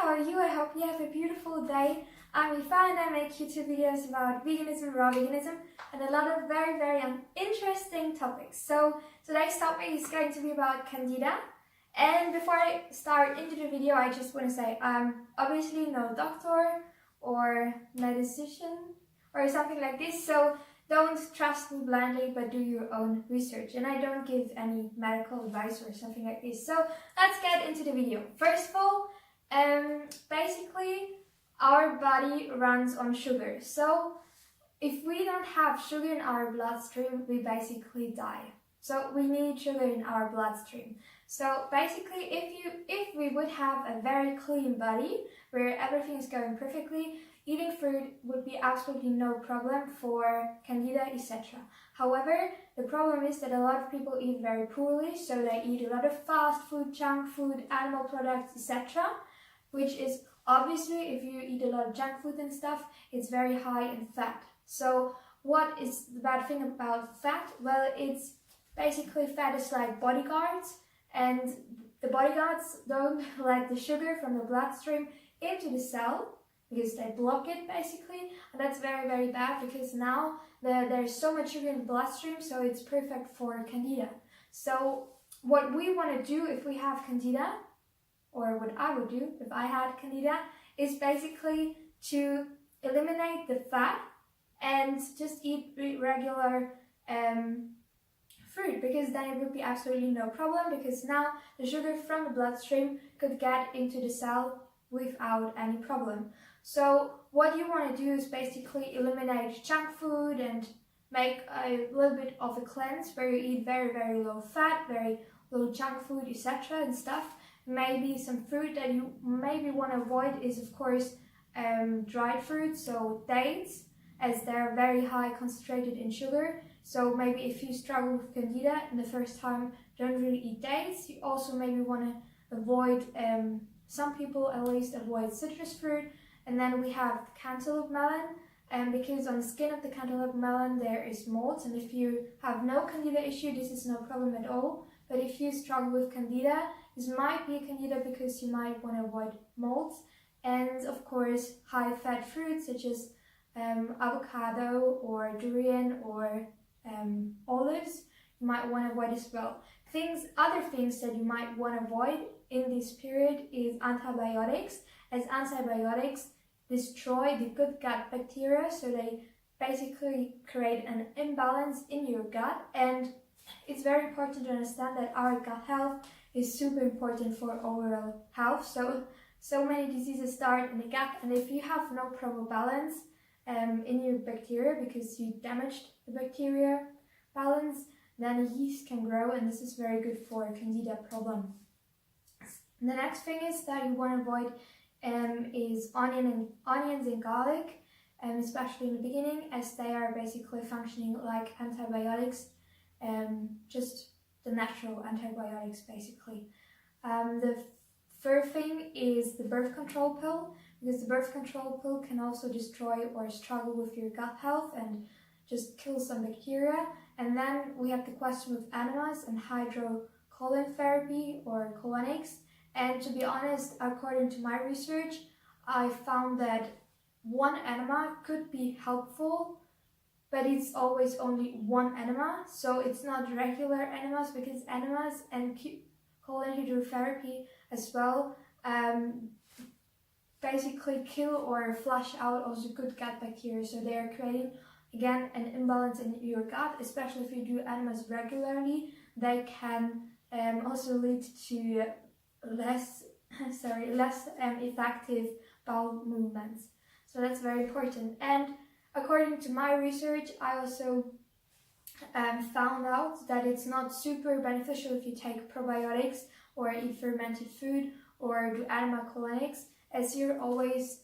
how are you? I hope you have a beautiful day. I'm Aoife and I make YouTube videos about veganism, raw veganism, and a lot of very interesting topics. So today's topic is going to be about Candida. And before I start into the video, I just want to say I'm obviously no doctor or medicine or something like this. So don't trust me blindly, but do your own research. And I don't give any medical advice or something like this. So let's get into the video. First of all, basically our body runs on sugar. So if we don't have sugar in our bloodstream, we basically die. So we need sugar in our bloodstream. So basically, if we would have a very clean body where everything is going perfectly, eating fruit would be absolutely no problem for Candida, etc. However, the problem is that a lot of people eat very poorly, so they eat a lot of fast food, junk food, animal products, etc. Which is obviously, if you eat a lot of junk food and stuff, it's very high in fat. So what is the bad thing about fat? Well, it's basically fat is like bodyguards, and the bodyguards don't let the sugar from the bloodstream into the cell because they block it basically, and that's very bad because now there's so much sugar in the bloodstream, so it's perfect for Candida. So what we want to do if we have Candida, or what I would do if I had Candida, is basically to eliminate the fat and just eat regular fruit, because then it would be absolutely no problem, because now the sugar from the bloodstream could get into the cell without any problem. So what you want to do is basically eliminate junk food and make a little bit of a cleanse where you eat very low fat, very low junk food, etc. and stuff. Maybe some fruit that you maybe want to avoid is of course dried fruit, so dates, as they're very high concentrated in sugar. So maybe if you struggle with Candida in the first time, don't really eat dates. You also maybe want to avoid, some people at least avoid citrus fruit. And then we have cantaloupe melon, because on the skin of the cantaloupe melon there is mold, and if you have no Candida issue, this is no problem at all. But if you struggle with Candida, this might be Candida because you might want to avoid molds. And of course, high fat fruits such as avocado or durian or olives, you might want to avoid as well. Other things that you might want to avoid in this period is antibiotics, as antibiotics destroy the good gut bacteria, so they basically create an imbalance in your gut. And it's very important to understand that our gut health is super important for overall health. So many diseases start in the gut, and if you have no proper balance in your bacteria because you damaged the bacteria balance, then yeast can grow, and this is very good for Candida problem. The next thing is that you want to avoid is onions and garlic, especially in the beginning, as they are basically functioning like antibiotics, just the natural antibiotics basically. The third thing is the birth control pill, because the birth control pill can also destroy or struggle with your gut health and just kill some bacteria. And then we have the question with enemas and hydrocolon therapy or colonics. And to be honest, according to my research, I found that one enema could be helpful, but it's always only one enema, so it's not regular enemas, because enemas and colon hydrotherapy as well basically kill or flush out also good gut bacteria, so they are creating again an imbalance in your gut. Especially if you do enemas regularly, they can also lead to less effective bowel movements. So that's very important. And according to my research, I also found out that it's not super beneficial if you take probiotics or eat fermented food or do enema colonics, as you're always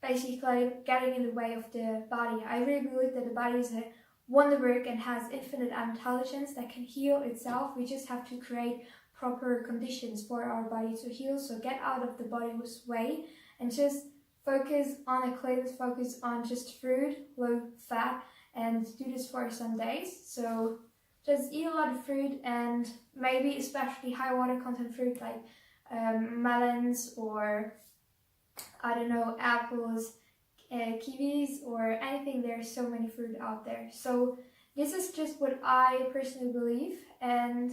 basically getting in the way of the body. I really believe that the body is a wonder work and has infinite intelligence that can heal itself. We just have to create proper conditions for our body to heal. So get out of the body's way and just focus on a cleanse, focus on just fruit, low fat, and do this for some days. So just eat a lot of fruit, and maybe especially high water content fruit like melons or I don't know, apples, kiwis, or anything. There's so many fruit out there. So this is just what I personally believe, and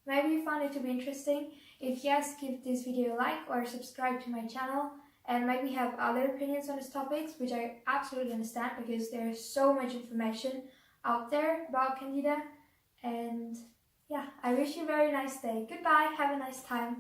maybe you found it to be interesting. If yes, give this video a like or subscribe to my channel, and maybe have other opinions on these topics, which I absolutely understand because there's so much information out there about Candida. And yeah, I wish you a very nice day. Goodbye, have a nice time.